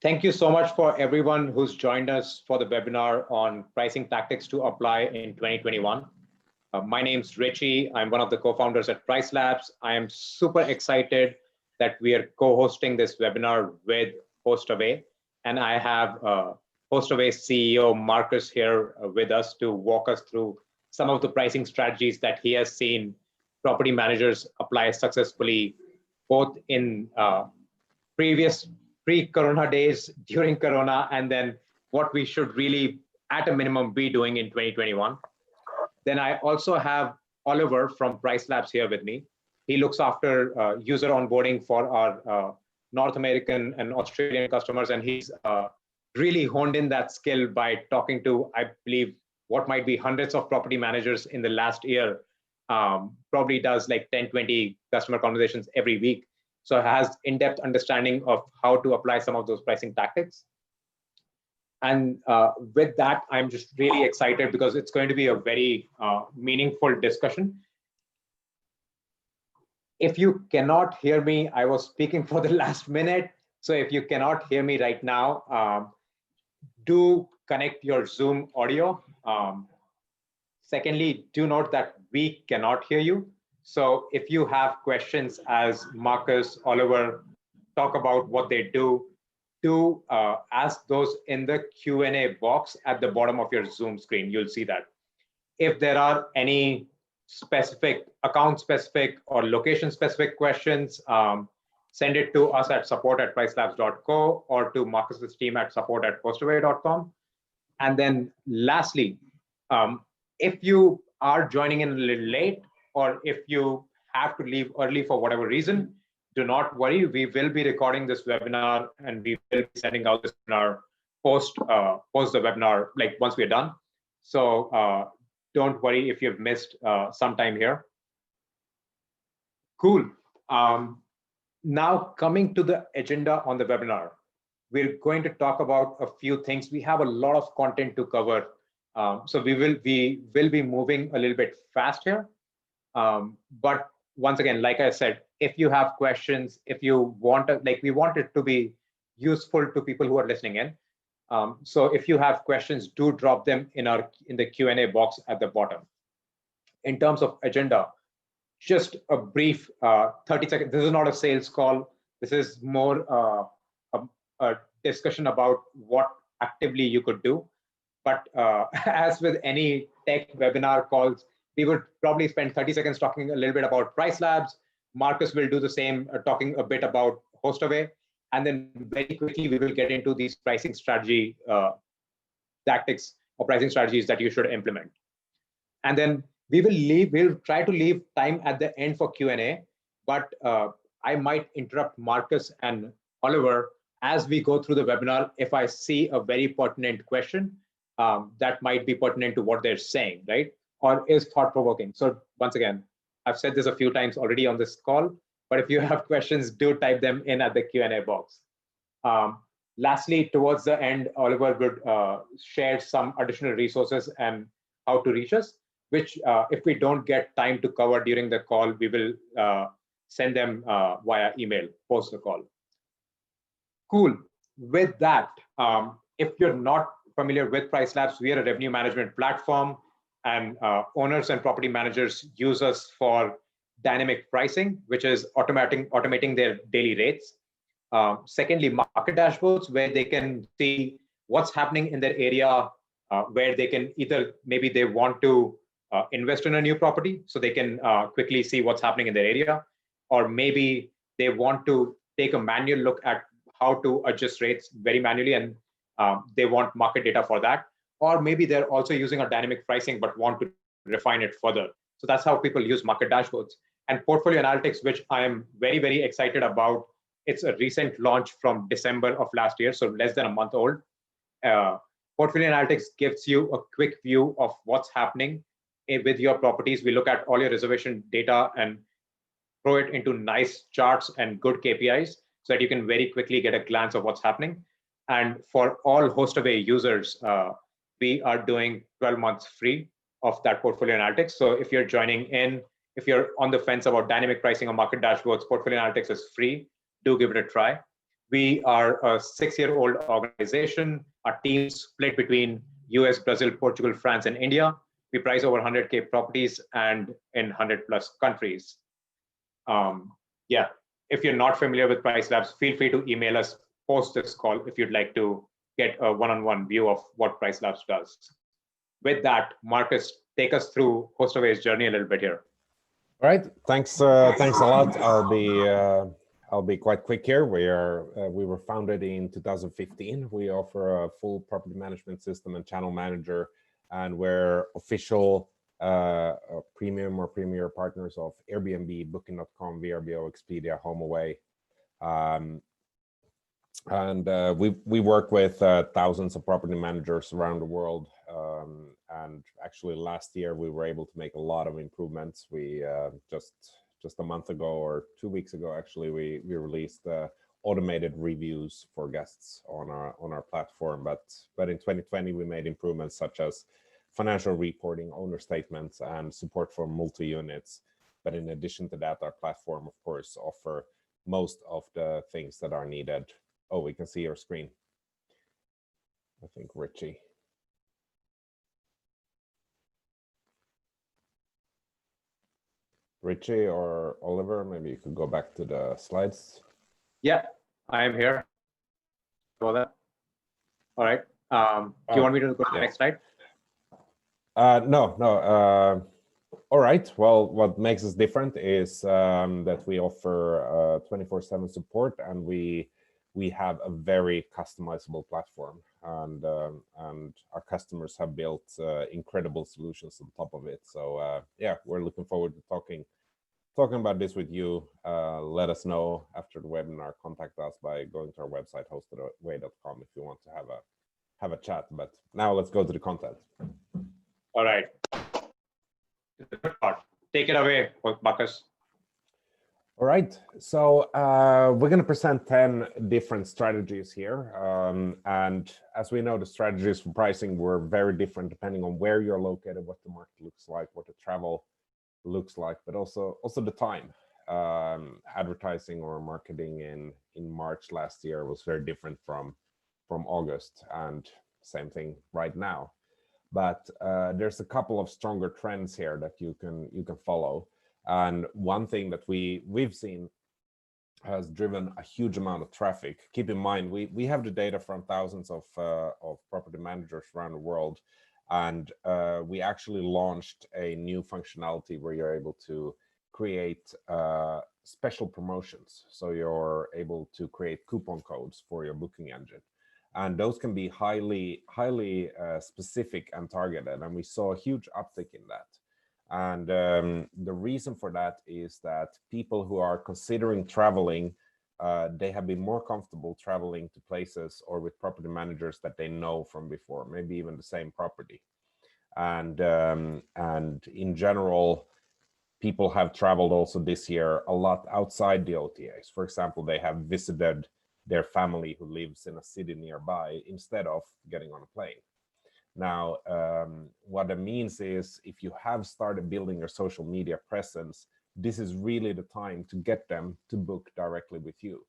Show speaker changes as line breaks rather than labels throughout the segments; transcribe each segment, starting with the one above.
Thank you so much for everyone who's joined us for the webinar on pricing tactics to apply in 2021. My name's Richie. I'm one of the co-founders at PriceLabs. I am super excited that we are co-hosting this webinar with Hostaway. And I have Hostaway CEO Marcus here with us to walk us through some of the pricing strategies that he has seen property managers apply successfully, both in previous pre-Corona days, during Corona, and then what we should really, at a minimum, be doing in 2021. Then I also have Oliver from PriceLabs here with me. He looks after user onboarding for our North American and Australian customers, and he's really honed in that skill by talking to, I believe, what might be hundreds of property managers in the last year. Probably does like 10, 20 customer conversations every week. So it has in-depth understanding of how to apply some of those pricing tactics. And with that, I'm just really excited because it's going to be a very meaningful discussion. If you cannot hear me, I was speaking for the last minute. So if you cannot hear me right now, do connect your Zoom audio. Secondly, do note that we cannot hear you. So if you have questions as Marcus, Oliver talk about what they do ask those in the Q&A box at the bottom of your Zoom screen. You'll see that. If there are any specific account-specific or location-specific questions, send it to us at support@pricelabs.co or to Marcus's team at support@hostaway.com. And then lastly, if you are joining in a little late, or if you have to leave early for whatever reason, do not worry. We will be recording this webinar and we will be sending out this webinar post the webinar, like once we're done. So don't worry if you've missed some time here. Cool. Now coming to the agenda on the webinar, we're going to talk about a few things. We have a lot of content to cover. So we will be moving a little bit fast here. But once again, like I said, if you have questions, if you want to, like, we want it to be useful to people who are listening in. So if you have questions, do drop them in the Q&A box at the bottom. In terms of agenda, just a brief 30 seconds. This is not a sales call. This is more a discussion about what actively you could do. But as with any tech webinar calls, we would probably spend 30 seconds talking a little bit about PriceLabs. Marcus will do the same, talking a bit about Hostaway. And then very quickly, we will get into these pricing strategy tactics or pricing strategies that you should implement. And then we'll try to leave time at the end for Q&A, but I might interrupt Marcus and Oliver as we go through the webinar if I see a very pertinent question that might be pertinent to what they're saying, right? Or is thought-provoking. So once again, I've said this a few times already on this call, but if you have questions, do type them in at the Q&A box. Lastly, towards the end, Oliver would share some additional resources and how to reach us, which if we don't get time to cover during the call, we will send them via email post the call. Cool. With that, if you're not familiar with PriceLabs, we are a revenue management platform, and owners and property managers use us for dynamic pricing, which is automating their daily rates. Secondly, market dashboards, where they can see what's happening in their area, where they can either, maybe they want to invest in a new property, so they can quickly see what's happening in their area, or maybe they want to take a manual look at how to adjust rates very manually, and they want market data for that. Or maybe they're also using a dynamic pricing but want to refine it further. So that's how people use market dashboards. And portfolio analytics, which I am very, very excited about. It's a recent launch from December of last year, so less than a month old. Portfolio analytics gives you a quick view of what's happening with your properties. We look at all your reservation data and throw it into nice charts and good KPIs so that you can very quickly get a glance of what's happening. And for all Hostaway users, we are doing 12 months free of that portfolio analytics. So if you're joining in, if you're on the fence about dynamic pricing or market dashboards, portfolio analytics is free. Do give it a try. We are a 6-year-old organization. Our team's split between US, Brazil, Portugal, France, and India. We price over 100K properties and in 100 plus countries. Yeah, if you're not familiar with PriceLabs, feel free to email us post this call if you'd like to get a one-on-one view of what PriceLabs does. With that, Marcus, take us through Hostaway's journey a little bit here.
All right, thanks a lot. I'll be quite quick here. We were founded in 2015. We offer a full property management system and channel manager, and we're official premium or premier partners of Airbnb, Booking.com, VRBO, Expedia, HomeAway. And we work with thousands of property managers around the world. And actually last year we were able to make a lot of improvements. We just a month ago or 2 weeks ago, actually, we released automated reviews for guests on our platform. But in 2020 we made improvements such as financial reporting, owner statements, and support for multi-units. But in addition to that, our platform, of course, offer most of the things that are needed. Oh, we can see your screen. I think Richie. Richie or Oliver, maybe you could go back to the slides.
Yeah, I am here. All right. Do you want me to go to the next slide?
No. All right. Well, what makes us different is that we offer 24/7 support, and we have a very customizable platform, and our customers have built incredible solutions on top of it. So yeah, we're looking forward to talking about this with you. Let us know after the webinar. Contact us by going to our website, hostaway.com, if you want to have a chat. But now let's go to the content.
All right. Take it away, Marcus.
All right, so we're going to present 10 different strategies here. And as we know, the strategies for pricing were very different depending on where you're located, what the market looks like, what the travel looks like, but also the time. Advertising or marketing in March last year was very different from August, and same thing right now. But there's a couple of stronger trends here that you can follow. And one thing that we've seen has driven a huge amount of traffic. Keep in mind, we have the data from thousands of property managers around the world, and we actually launched a new functionality where you're able to create special promotions. So you're able to create coupon codes for your booking engine. And those can be highly specific and targeted. And we saw a huge uptick in that. And the reason for that is that people who are considering traveling, they have been more comfortable traveling to places or with property managers that they know from before, maybe even the same property. And in general, people have traveled also this year a lot outside the OTAs. For example, they have visited their family who lives in a city nearby instead of getting on a plane. Now, what that means is if you have started building your social media presence, this is really the time to get them to book directly with you.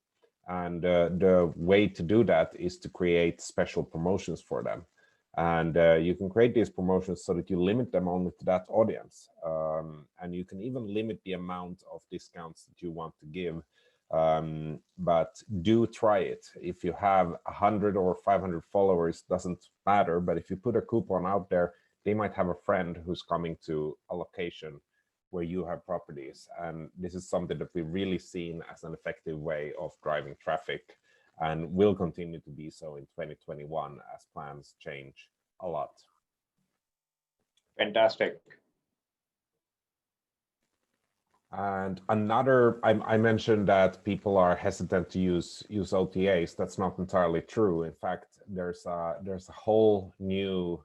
And the way to do that is to create special promotions for them. And you can create these promotions so that you limit them only to that audience. And you can even limit the amount of discounts that you want to give. But do try it. If you have 100 or 500 followers, doesn't matter. But if you put a coupon out there, they might have a friend who's coming to a location where you have properties. And this is something that we've really seen as an effective way of driving traffic, and will continue to be so in 2021 as plans change a lot.
Fantastic.
And another, I mentioned that people are hesitant to use OTAs. That's not entirely true. In fact, there's a whole new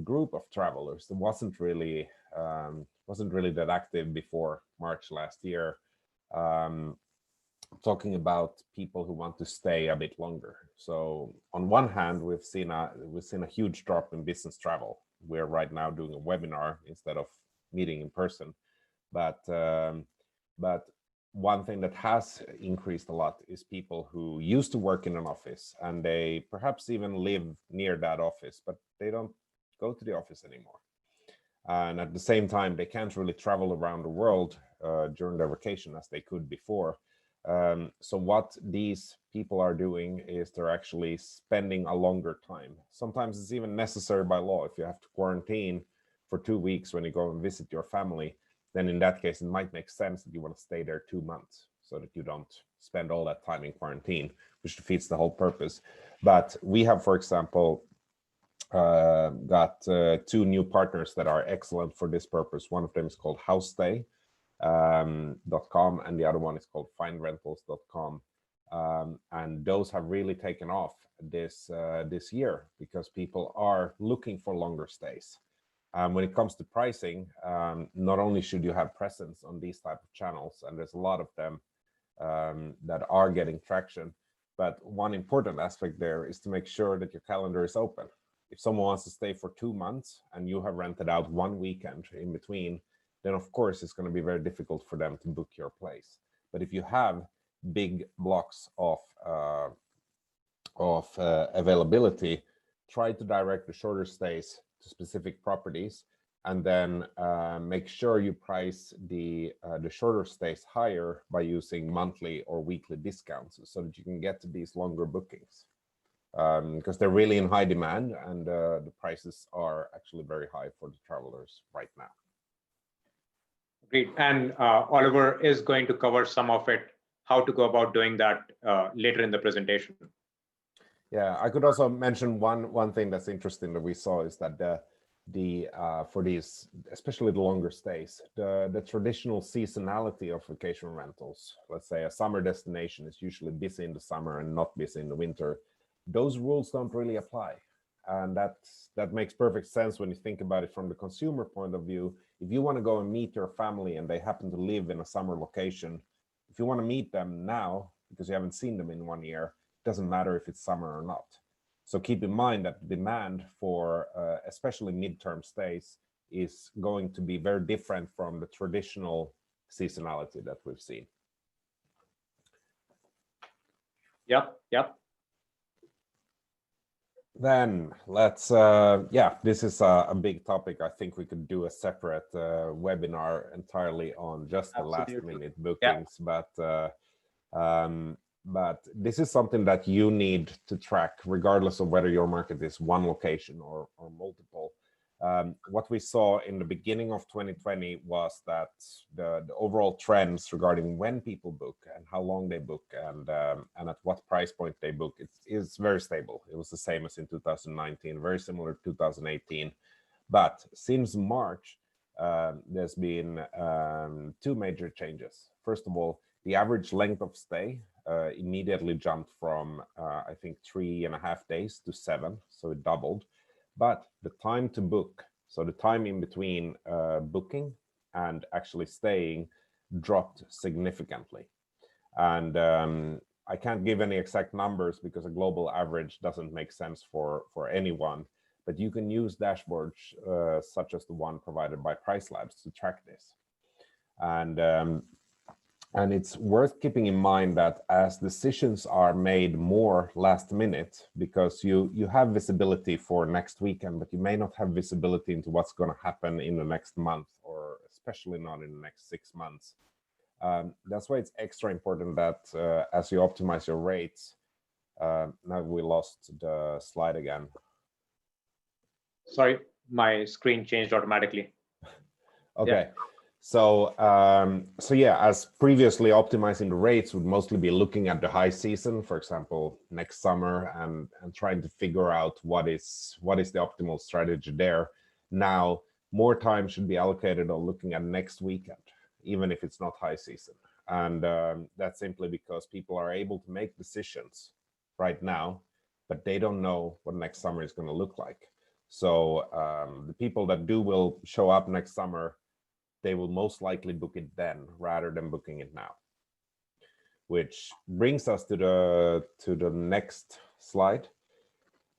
group of travelers that wasn't really that active before March last year. Talking about people who want to stay a bit longer. So on one hand, we've seen a huge drop in business travel. We're right now doing a webinar instead of meeting in person. But one thing that has increased a lot is people who used to work in an office and they perhaps even live near that office, but they don't go to the office anymore. And at the same time, they can't really travel around the world during their vacation as they could before. So what these people are doing is they're actually spending a longer time. Sometimes it's even necessary by law. If you have to quarantine for 2 weeks when you go and visit your family, then in that case, it might make sense that you want to stay there 2 months so that you don't spend all that time in quarantine, which defeats the whole purpose. But we have, for example, got 2 new partners that are excellent for this purpose. One of them is called Hostaway .com, and the other one is called findrentals.com. And those have really taken off this year because people are looking for longer stays. When it comes to pricing, not only should you have presence on these type of channels, and there's a lot of them that are getting traction, but one important aspect there is to make sure that your calendar is open. If someone wants to stay for 2 months and you have rented out 1 weekend in between, then of course it's going to be very difficult for them to book your place. But if you have big blocks of availability, try to direct the shorter stays to specific properties, and then make sure you price the shorter stays higher by using monthly or weekly discounts so that you can get to these longer bookings. Because they're really in high demand, and the prices are actually very high for the travelers right now.
Great. And Oliver is going to cover some of it, how to go about doing that later in the presentation.
Yeah, I could also mention one thing that's interesting that we saw is that for these, especially the longer stays, the traditional seasonality of vacation rentals, let's say a summer destination is usually busy in the summer and not busy in the winter. Those rules don't really apply. And that makes perfect sense when you think about it from the consumer point of view. If you want to go and meet your family and they happen to live in a summer location, if you want to meet them now because you haven't seen them in 1 year, it doesn't matter if it's summer or not. So keep in mind that demand for especially midterm stays is going to be very different from the traditional seasonality that we've seen.
Yep.
Then let's, this is a big topic. I think we could do a separate webinar entirely on just the last minute bookings, yeah. But this is something that you need to track regardless of whether your market is one location or multiple. What we saw in the beginning of 2020 was that the overall trends regarding when people book and how long they book and at what price point they book, it's very stable. It was the same as in 2019, very similar to 2018. But since March, there's been 2 major changes. First of all, the average length of stay immediately jumped from, I think, 3.5 days to 7, so it doubled. But the time to book, so the time in between booking and actually staying, dropped significantly. And I can't give any exact numbers because a global average doesn't make sense for anyone, but you can use dashboards such as the one provided by PriceLabs to track this. And it's worth keeping in mind that as decisions are made more last minute, because you have visibility for next weekend, but you may not have visibility into what's going to happen in the next month, or especially not in the next 6 months. That's why it's extra important that as you optimize your rates, now we lost the slide again.
Sorry, my screen changed automatically.
Okay. Yeah. So yeah, as previously, optimizing the rates would mostly be looking at the high season, for example, next summer, and trying to figure out what is the optimal strategy there. Now, more time should be allocated on looking at next weekend, even if it's not high season. And that's simply because people are able to make decisions right now, but they don't know what next summer is going to look like. So the people that will show up next summer, they will most likely book it then rather than booking it now. Which brings us to the next slide.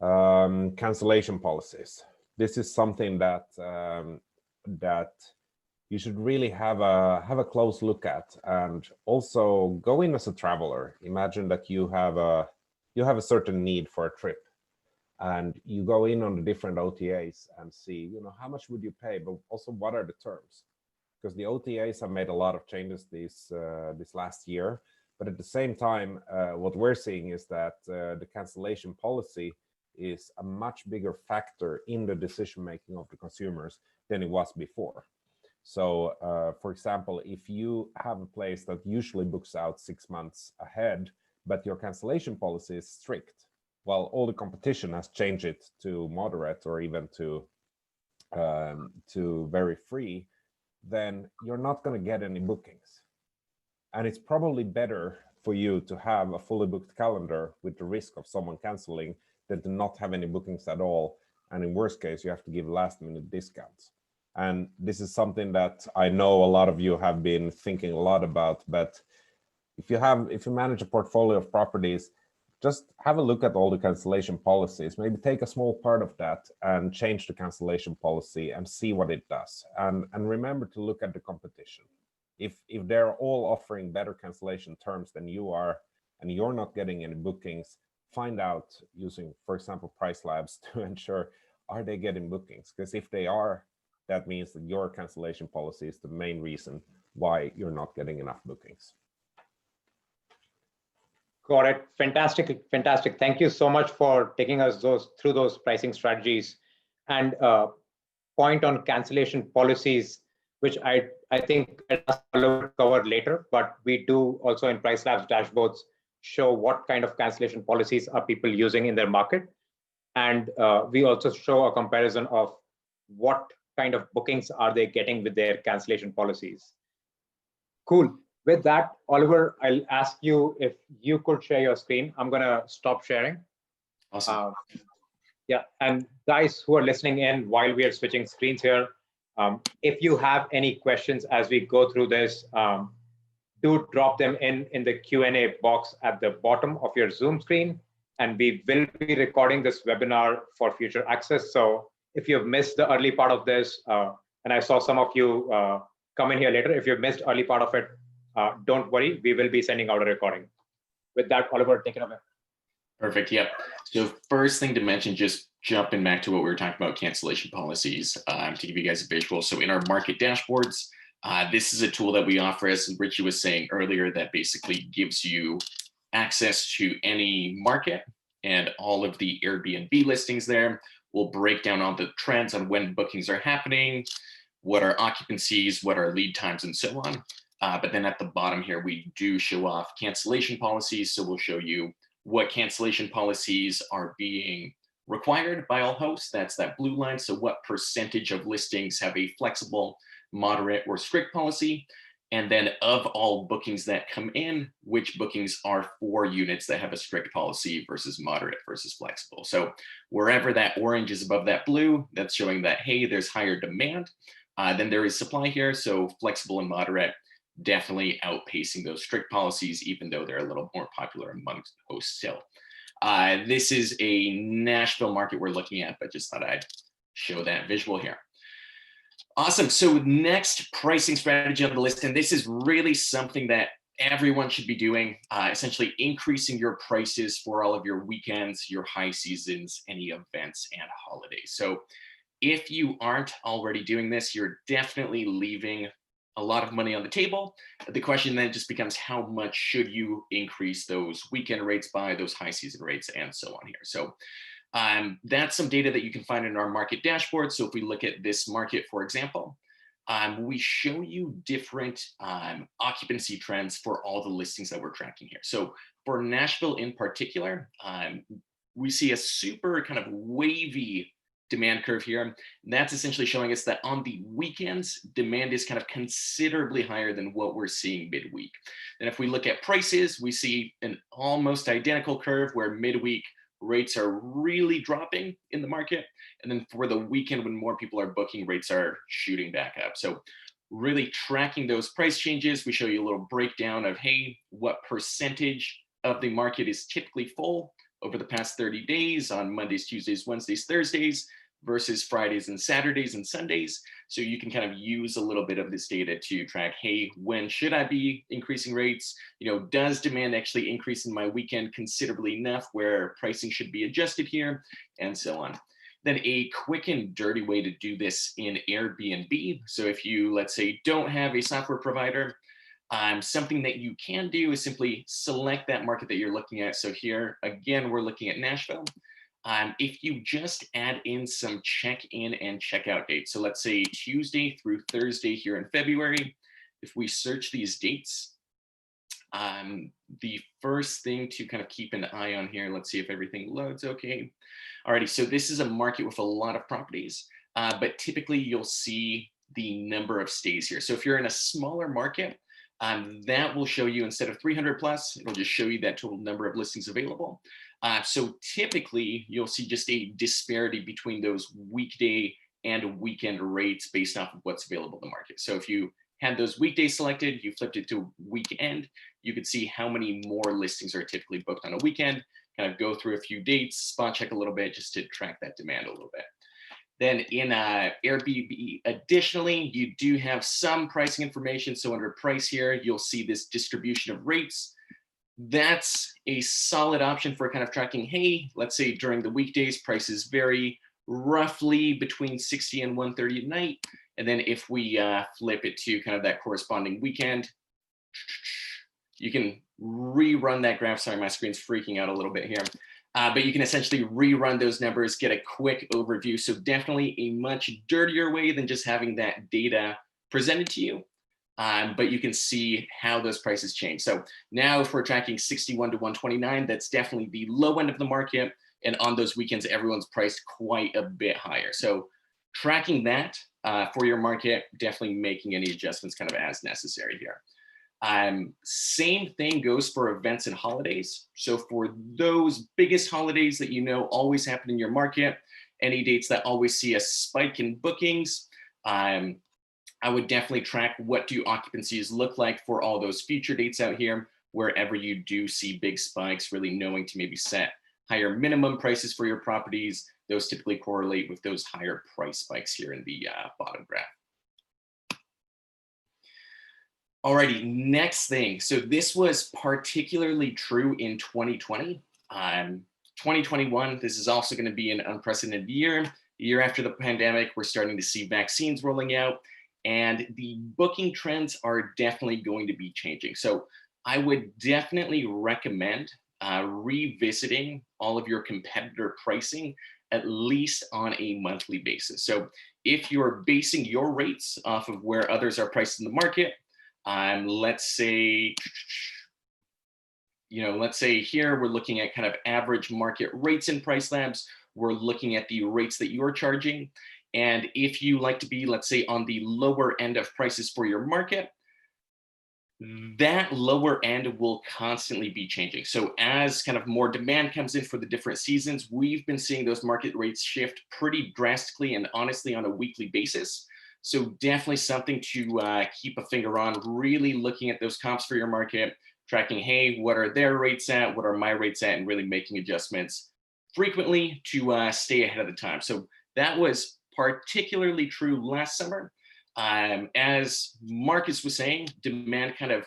Cancellation policies. This is something that you should really have a close look at, and also go in as a traveler. Imagine that you have a certain need for a trip, and you go in on the different OTAs and see, how much would you pay, but also what are the terms? Because the OTAs have made a lot of changes this last year, but at the same time, what we're seeing is that the cancellation policy is a much bigger factor in the decision making of the consumers than it was before. So, for example, if you have a place that usually books out 6 months ahead, but your cancellation policy is strict, while all the competition has changed it to moderate or even to very free, then you're not going to get any bookings. And it's probably better for you to have a fully booked calendar with the risk of someone canceling than to not have any bookings at all. And in worst case, you have to give last minute discounts. And this is something that I know a lot of you have been thinking a lot about, but if you manage a portfolio of properties, just have a look at all the cancellation policies, maybe take a small part of that and change the cancellation policy and see what it does. And remember to look at the competition. If they're all offering better cancellation terms than you are, and you're not getting any bookings, find out using, for example, PriceLabs to ensure, are they getting bookings? Because if they are, that means that your cancellation policy is the main reason why you're not getting enough bookings.
Got it. Fantastic. Fantastic. Thank you so much for taking us through those pricing strategies. And point on cancellation policies, which I think I'll cover later, but we do also in PriceLabs dashboards show what kind of cancellation policies are people using in their market. And we also show a comparison of what kind of bookings are they getting with their cancellation policies. Cool. With that, Oliver, I'll ask you if you could share your screen. I'm going to stop sharing.
Awesome.
Yeah, and guys who are listening in while we are switching screens here, if you have any questions as we go through this, do drop them in the Q&A box at the bottom of your Zoom screen, and we will be recording this webinar for future access. So if you've missed the early part of this, and I saw some of you come in here later, if you've missed early part of it, don't worry, we will be sending out a recording. With that, Oliver, take it away.
Perfect. Yep. So first thing to mention, just jumping back to what we were talking about, cancellation policies, to give you guys a visual. So in our market dashboards, this is a tool that we offer, as Richie was saying earlier, that basically gives you access to any market and all of the Airbnb listings there. We'll break down all the trends on when bookings are happening, what are occupancies, what are lead times, and so on. But then at the bottom here, we do show off cancellation policies. So we'll show you what cancellation policies are being required by all hosts. That's that blue line. So what percentage of listings have a flexible, moderate, or strict policy? And then of all bookings that come in, which bookings are for units that have a strict policy versus moderate versus flexible. So wherever that orange is above that blue, that's showing that, hey, there's higher demand than there is supply here. So flexible and moderate definitely outpacing those strict policies, even though they're a little more popular amongst hosts still. This is a Nashville market we're looking at, but just thought I'd show that visual here. Awesome. So next pricing strategy on the list, and this is really something that everyone should be doing, essentially increasing your prices for all of your weekends, your high seasons, any events and holidays. So if you aren't already doing this, you're definitely leaving a lot of money on the table. The question then just becomes, how much should you increase those weekend rates by, those high season rates, and so on here. So that's some data that you can find in our market dashboard. So if we look at this market, for example, we show you different occupancy trends for all the listings that we're tracking here. So for Nashville in particular, we see a super kind of wavy demand curve here. And that's essentially showing us that on the weekends, demand is kind of considerably higher than what we're seeing midweek. And if we look at prices, we see an almost identical curve where midweek rates are really dropping in the market. And then for the weekend, when more people are booking, rates are shooting back up. So really tracking those price changes, we show you a little breakdown of, hey, what percentage of the market is typically full over the past 30 days on Mondays, Tuesdays, Wednesdays, Thursdays, versus Fridays and Saturdays and Sundays. So you can kind of use a little bit of this data to track, hey, when should I be increasing rates? Does demand actually increase in my weekend considerably enough where pricing should be adjusted here, and so on. Then a quick and dirty way to do this in Airbnb. So if you, let's say, don't have a software provider, something that you can do is simply select that market that you're looking at. So here, again, we're looking at Nashville. If you just add in some check-in and check-out dates, so let's say Tuesday through Thursday here in February, if we search these dates, the first thing to kind of keep an eye on here, let's see if everything loads okay. Alrighty, so this is a market with a lot of properties, but typically you'll see the number of stays here. So if you're in a smaller market, that will show you, instead of 300 plus, it'll just show you that total number of listings available. So typically you'll see just a disparity between those weekday and weekend rates based off of what's available in the market. So if you had those weekdays selected, you flipped it to weekend, you could see how many more listings are typically booked on a weekend, kind of go through a few dates, spot check a little bit just to track that demand a little bit. Then in Airbnb, additionally, you do have some pricing information. So under price here, you'll see this distribution of rates. That's a solid option for kind of tracking, hey, let's say during the weekdays, prices vary roughly between 60 and 130 at night. And then if we flip it to kind of that corresponding weekend, you can rerun that graph. Sorry, my screen's freaking out a little bit here. But you can essentially rerun those numbers, get a quick overview. So definitely a much dirtier way than just having that data presented to you. But you can see how those prices change. So now if we're tracking 61 to 129, that's definitely the low end of the market. And on those weekends, everyone's priced quite a bit higher. So tracking that for your market, definitely making any adjustments kind of as necessary here. Same thing goes for events and holidays. So for those biggest holidays that always happen in your market, any dates that always see a spike in bookings, I would definitely track what do occupancies look like for all those future dates out here, wherever you do see big spikes, really knowing to maybe set higher minimum prices for your properties. Those typically correlate with those higher price spikes here in the bottom graph. Alrighty, next thing. So this was particularly true in 2020. 2021, this is also going to be an unprecedented year. The year after the pandemic, we're starting to see vaccines rolling out, and the booking trends are definitely going to be changing. So I would definitely recommend revisiting all of your competitor pricing, at least on a monthly basis. So if you're basing your rates off of where others are priced in the market, let's say here we're looking at kind of average market rates in PriceLabs. We're looking at the rates that you're charging. And if you like to be, let's say, on the lower end of prices for your market, that lower end will constantly be changing. So as kind of more demand comes in for the different seasons, we've been seeing those market rates shift pretty drastically and honestly on a weekly basis. So definitely something to keep a finger on, really looking at those comps for your market, tracking, hey, what are their rates at? What are my rates at? And really making adjustments frequently to stay ahead of the time. So that was particularly true last summer. As Marcus was saying, demand kind of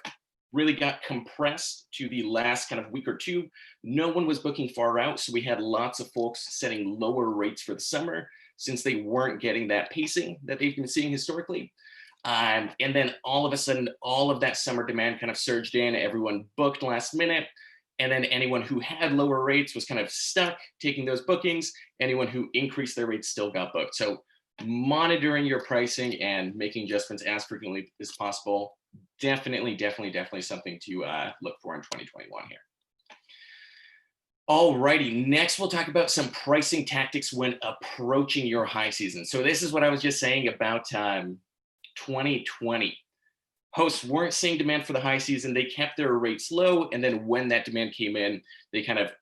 really got compressed to the last kind of week or two. No one was booking far out. So we had lots of folks setting lower rates for the summer, since they weren't getting that pacing that they've been seeing historically. And then all of a sudden, all of that summer demand kind of surged in, everyone booked last minute. And then anyone who had lower rates was kind of stuck taking those bookings. Anyone who increased their rates still got booked. So monitoring your pricing and making adjustments as frequently as possible, definitely something to look for in 2021 here. Alrighty, next we'll talk about some pricing tactics when approaching your high season. So this is what I was just saying about 2020. Hosts weren't seeing demand for the high season. They kept their rates low. And then when that demand came in, they kind of,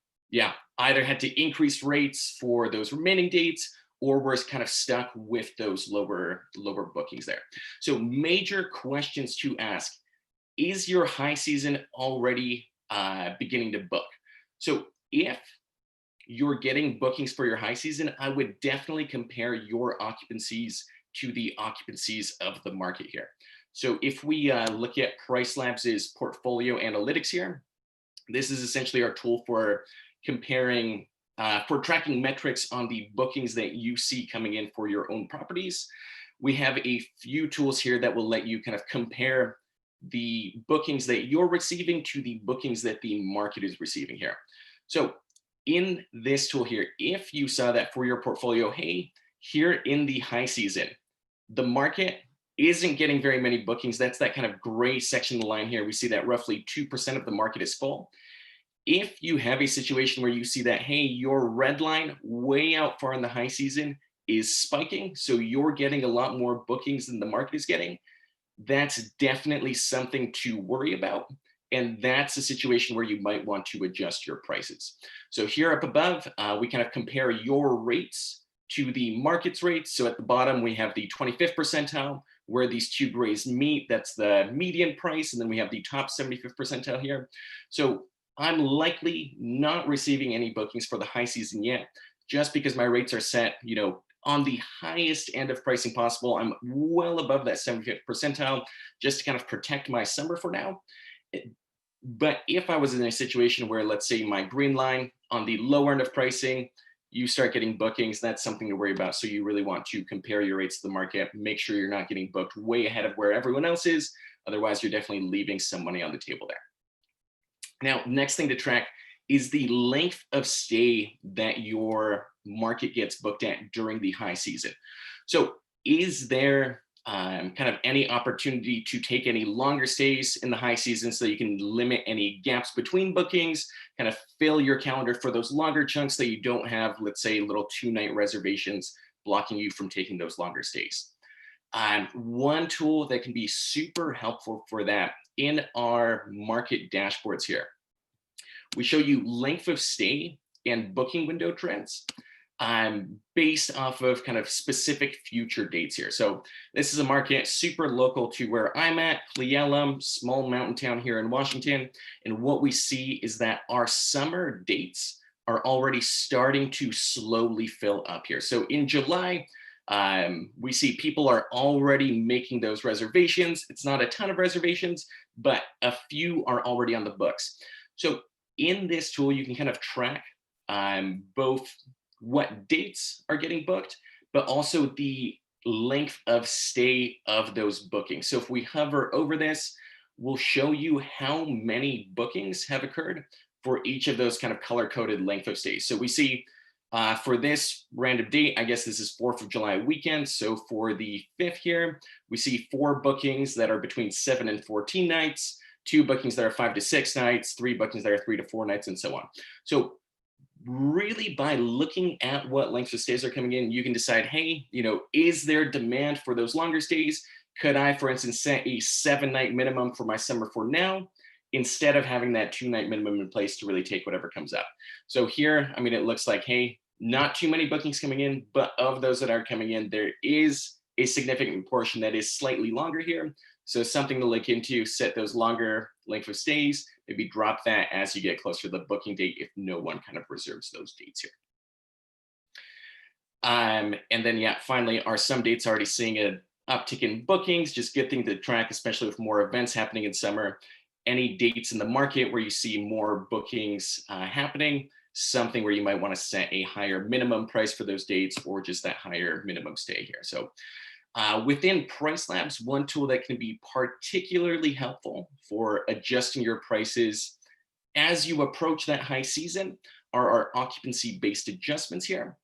either had to increase rates for those remaining dates, or were kind of stuck with those lower bookings there. So major questions to ask: is your high season already beginning to book? So if you're getting bookings for your high season, I would definitely compare your occupancies to the occupancies of the market here. So if we look at PriceLabs' portfolio analytics here, this is essentially our tool for comparing, for tracking metrics on the bookings that you see coming in for your own properties. We have a few tools here that will let you kind of compare the bookings that you're receiving to the bookings that the market is receiving here. So in this tool here, if you saw that for your portfolio, hey, here in the high season, the market isn't getting very many bookings. That's that kind of gray section of the line here. We see that roughly 2% of the market is full. If you have a situation where you see that, hey, your red line way out far in the high season is spiking, so you're getting a lot more bookings than the market is getting, that's definitely something to worry about. And that's a situation where you might want to adjust your prices. So here up above, we kind of compare your rates to the market's rates. So at the bottom, we have the 25th percentile, where these two grays meet. That's the median price. And then we have the top 75th percentile here. So I'm likely not receiving any bookings for the high season yet, just because my rates are set, you know, on the highest end of pricing possible. I'm well above that 75th percentile just to kind of protect my summer for now. But if I was in a situation where, let's say, my green line on the lower end of pricing, you start getting bookings, that's something to worry about. So you really want to compare your rates to the market, make sure you're not getting booked way ahead of where everyone else is. Otherwise, you're definitely leaving some money on the table there. Now, next thing to track is the length of stay that your market gets booked at during the high season. So is there kind of any opportunity to take any longer stays in the high season so you can limit any gaps between bookings, kind of fill your calendar for those longer chunks that you don't have, let's say, little 2-night reservations blocking you from taking those longer stays? One tool that can be super helpful for that in our market dashboards here, we show you length of stay and booking window trends based off of kind of specific future dates here. So this is a market super local to where I'm at, Cle Elum, small mountain town here in Washington. And what we see is that our summer dates are already starting to slowly fill up here. So in July, we see people are already making those reservations. It's not a ton of reservations, but a few are already on the books. So in this tool, you can kind of track both what dates are getting booked, but also the length of stay of those bookings. So if we hover over this, we'll show you how many bookings have occurred for each of those kind of color-coded length of stays. So we see for this random date, I guess this is 4th of July weekend. So for the 5th here, we see 4 bookings that are between 7 and 14 nights, 2 bookings that are 5 to 6 nights, 3 bookings that are 3 to 4 nights, and so on. So really, by looking at what lengths of stays are coming in, you can decide, hey, you know, is there demand for those longer stays? Could I, for instance, set a 7-night minimum for my summer for now, instead of having that 2-night minimum in place to really take whatever comes up? So here, I mean, it looks like, hey, not too many bookings coming in, but of those that are coming in, there is a significant portion that is slightly longer here. So something to look into, set those longer length of stays, maybe drop that as you get closer to the booking date if no one kind of reserves those dates here. And then, yeah, finally, are some dates already seeing an uptick in bookings? Just good thing to track, especially with more events happening in summer. Any dates in the market where you see more bookings happening, something where you might want to set a higher minimum price for those dates or just that higher minimum stay here. So within PriceLabs, one tool that can be particularly helpful for adjusting your prices as you approach that high season are our occupancy-based adjustments here.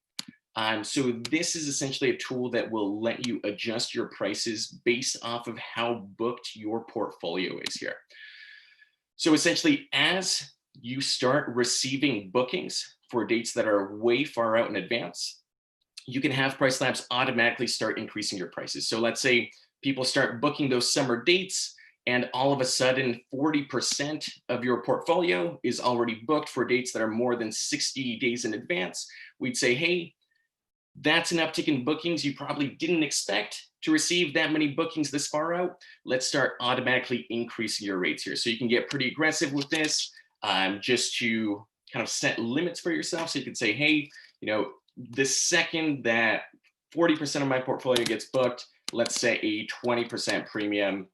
So this is essentially a tool that will let you adjust your prices based off of how booked your portfolio is here. So essentially, as you start receiving bookings for dates that are way far out in advance, you can have PriceLabs automatically start increasing your prices. So let's say people start booking those summer dates and all of a sudden 40% of your portfolio is already booked for dates that are more than 60 days in advance. We'd say, hey, that's an uptick in bookings. You probably didn't expect to receive that many bookings this far out. Let's start automatically increasing your rates here. So you can get pretty aggressive with this just to kind of set limits for yourself. So you can say, hey, the second that 40% of my portfolio gets booked, let's say a 20% premium,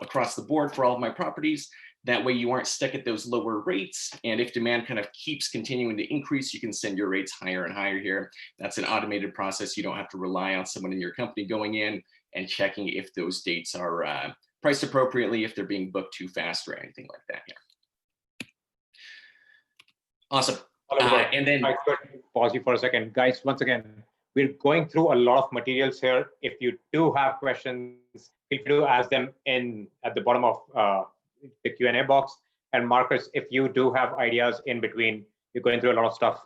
across the board for all of my properties. That way you aren't stuck at those lower rates. And if demand kind of keeps continuing to increase, you can send your rates higher and higher here. That's an automated process. You don't have to rely on someone in your company going in and checking if those dates are priced appropriately, if they're being booked too fast or anything like that here. Awesome. And then
I could pause you for a second. Guys, once again, we're going through a lot of materials here. If you do have questions, feel free to ask them at the bottom of the Q&A box. And Marcus, if you do have ideas in between, you're going through a lot of stuff,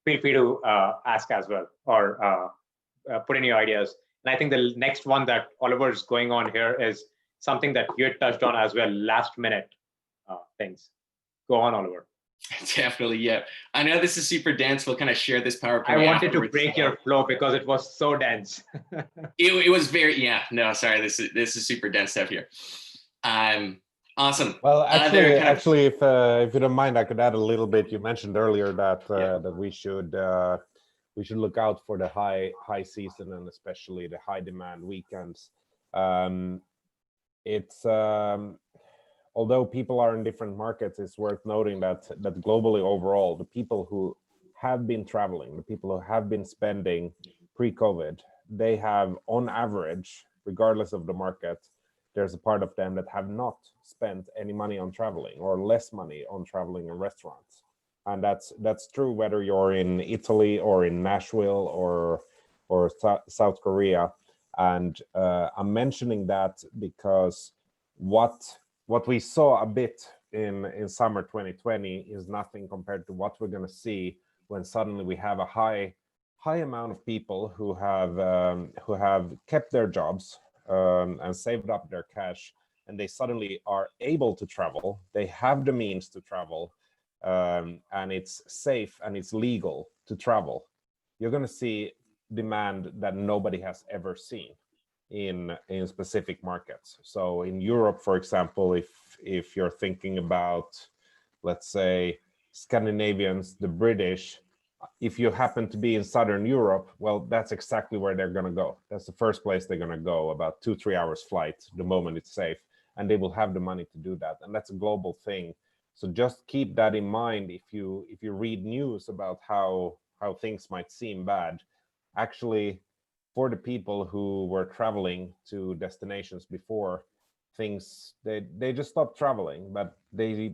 feel free to ask as well, or put in your ideas. And I think the next one that Oliver is going on here is something that you had touched on as well, last minute things. Go on, Oliver.
Definitely, yeah. I know this is super dense. We'll kind of share this PowerPoint.
I wanted to break your flow because it was so dense.
it was very, yeah. No, sorry. This is super dense stuff here. Awesome.
Well, actually, if you don't mind, I could add a little bit. You mentioned earlier that that we should look out for the high season and especially the high demand weekends. Although people are in different markets, it's worth noting that globally overall, the people who have been traveling, the people who have been spending pre-COVID, they have on average, regardless of the market, there's a part of them that have not spent any money on traveling or less money on traveling in restaurants. And that's true whether you're in Italy or in Nashville or South Korea. And I'm mentioning that because what we saw a bit in summer 2020 is nothing compared to what we're going to see when suddenly we have a high amount of people who have kept their jobs and saved up their cash, and they suddenly are able to travel. They have the means to travel, and it's safe and it's legal to travel. You're going to see demand that nobody has ever seen in specific markets. So in Europe, for example, if you're thinking about, let's say, Scandinavians, the British, if you happen to be in Southern Europe, well, that's exactly where they're going to go. That's the first place they're going to go, about 2-3 hours flight the moment it's safe, and they will have the money to do that. And that's a global thing. So just keep that in mind if you read news about how things might seem bad. Actually, for the people who were traveling to destinations before, they just stopped traveling, but they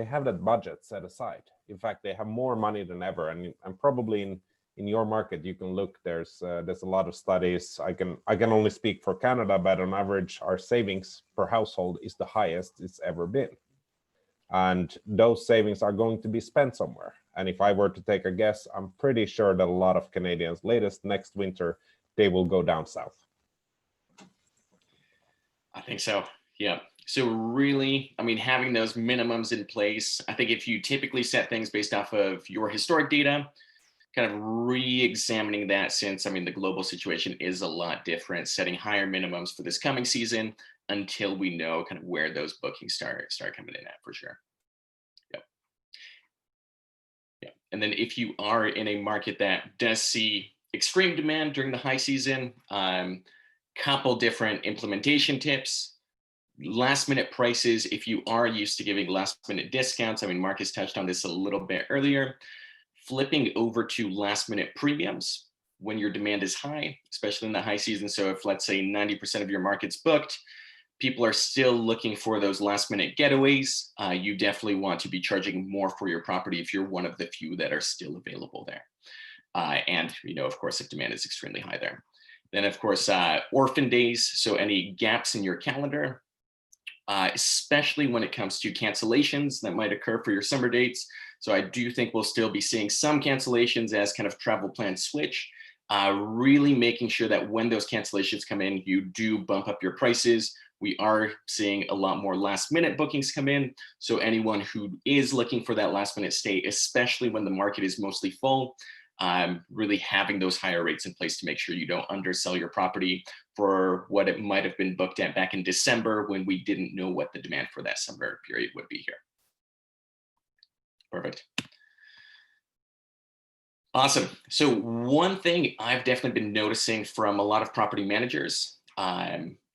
have that budget set aside. In fact, they have more money than ever, and probably in your market you can look. There's a lot of studies. I can only speak for Canada, but on average, our savings per household is the highest it's ever been, and those savings are going to be spent somewhere. And if I were to take a guess, I'm pretty sure that a lot of Canadians, latest next winter, they will go down south.
I think so. Yeah. So really, I mean, having those minimums in place, I think if you typically set things based off of your historic data, kind of re-examining that, since, I mean, the global situation is a lot different, setting higher minimums for this coming season until we know kind of where those bookings start coming in at, for sure. Yep. Yeah. And then if you are in a market that does see extreme demand during the high season, couple different implementation tips. Last minute prices, if you are used to giving last minute discounts, I mean, Marcus touched on this a little bit earlier, flipping over to last minute premiums when your demand is high, especially in the high season. So if, let's say, 90% of your market's booked, people are still looking for those last minute getaways. You definitely want to be charging more for your property if you're one of the few that are still available there. And, of course, if demand is extremely high there. Then, of course, orphan days. So any gaps in your calendar, especially when it comes to cancellations that might occur for your summer dates. So I do think we'll still be seeing some cancellations as kind of travel plans switch, really making sure that when those cancellations come in, you do bump up your prices. We are seeing a lot more last minute bookings come in. So anyone who is looking for that last minute stay, especially when the market is mostly full, really having those higher rates in place to make sure you don't undersell your property for what it might have been booked at back in December when we didn't know what the demand for that summer period would be here. Perfect. Awesome. So one thing I've definitely been noticing from a lot of property managers,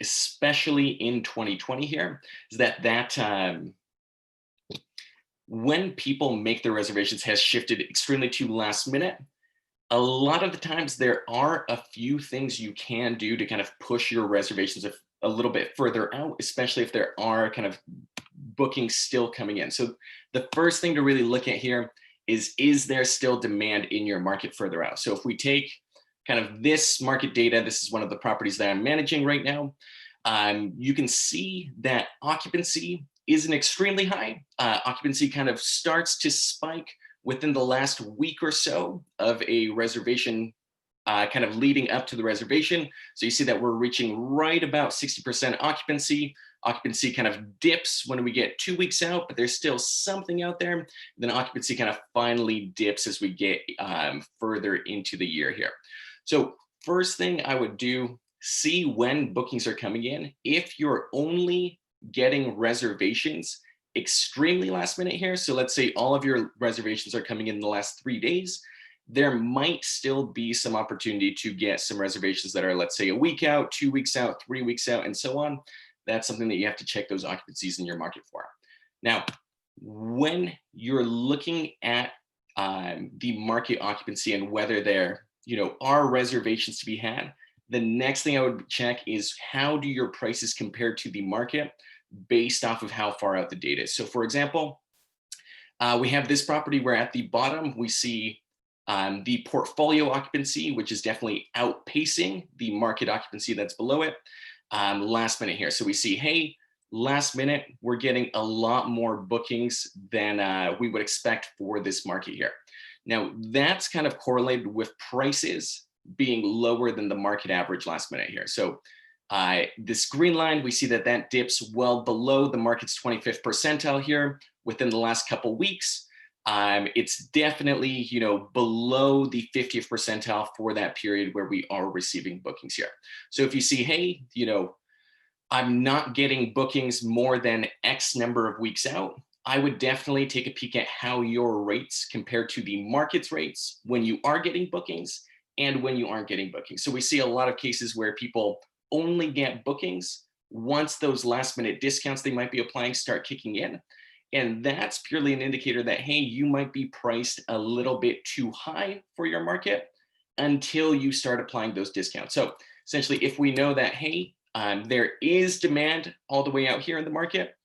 especially in 2020 here, is that when people make their reservations has shifted extremely to last minute. A lot of the times there are a few things you can do to kind of push your reservations a little bit further out, especially if there are kind of bookings still coming in. So the first thing to really look at here is there still demand in your market further out? So if we take kind of this market data, this is one of the properties that I'm managing right now. You can see that occupancy isn't extremely high. Occupancy kind of starts to spike within the last week or so of a reservation, kind of leading up to the reservation. So you see that we're reaching right about 60% occupancy. Occupancy kind of dips when we get 2 weeks out, but there's still something out there. Then occupancy kind of finally dips as we get further into the year here. So first thing I would do, see when bookings are coming in. If you're only getting reservations extremely last minute here, so let's say all of your reservations are coming in the last 3 days, there might still be some opportunity to get some reservations that are, let's say, a week out, 2 weeks out, 3 weeks out, and so on. That's something that you have to check those occupancies in your market for. Now, when you're looking at the market occupancy and whether there are reservations to be had, the next thing I would check is how do your prices compare to the market based off of how far out the data is. So for example, we have this property where at the bottom we see the portfolio occupancy, which is definitely outpacing the market occupancy that's below it. Last minute here. So we see, hey, last minute, we're getting a lot more bookings than we would expect for this market here. Now that's kind of correlated with prices being lower than the market average last minute here. So this green line, we see that dips well below the market's 25th percentile here within the last couple weeks. It's definitely, below the 50th percentile for that period where we are receiving bookings here. So if you see, hey, I'm not getting bookings more than X number of weeks out, I would definitely take a peek at how your rates compare to the market's rates when you are getting bookings and when you aren't getting bookings. So we see a lot of cases where people only get bookings once those last minute discounts they might be applying start kicking in. And that's purely an indicator that, hey, you might be priced a little bit too high for your market until you start applying those discounts. So essentially, if we know that, hey, there is demand all the way out here in the market,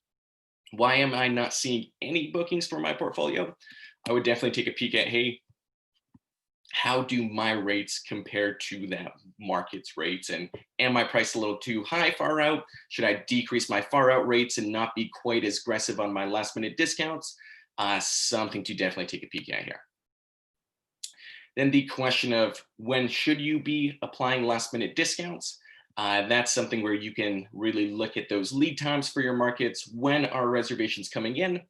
why am I not seeing any bookings for my portfolio? I would definitely take a peek at, hey, how do my rates compare to that market's rates? And am I priced a little too high far out? Should I decrease my far out rates and not be quite as aggressive on my last minute discounts? Something to definitely take a peek at here. Then the question of when should you be applying last minute discounts? That's something where you can really look at those lead times for your markets. When are reservations coming in?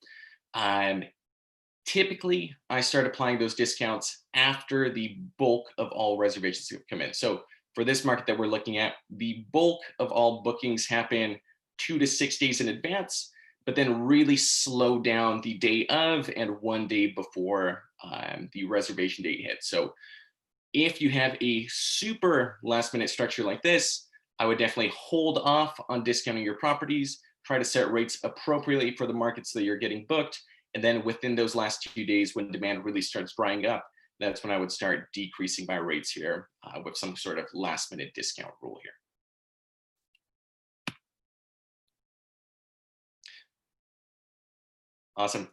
Typically, I start applying those discounts after the bulk of all reservations have come in. So for this market that we're looking at, the bulk of all bookings happen 2 to 6 days in advance, but then really slow down the day of and 1 day before the reservation date hits. So if you have a super last minute structure like this, I would definitely hold off on discounting your properties, try to set rates appropriately for the markets that you're getting booked. And then within those last 2 days, when demand really starts drying up, that's when I would start decreasing my rates here with some sort of last minute discount rule here. Awesome.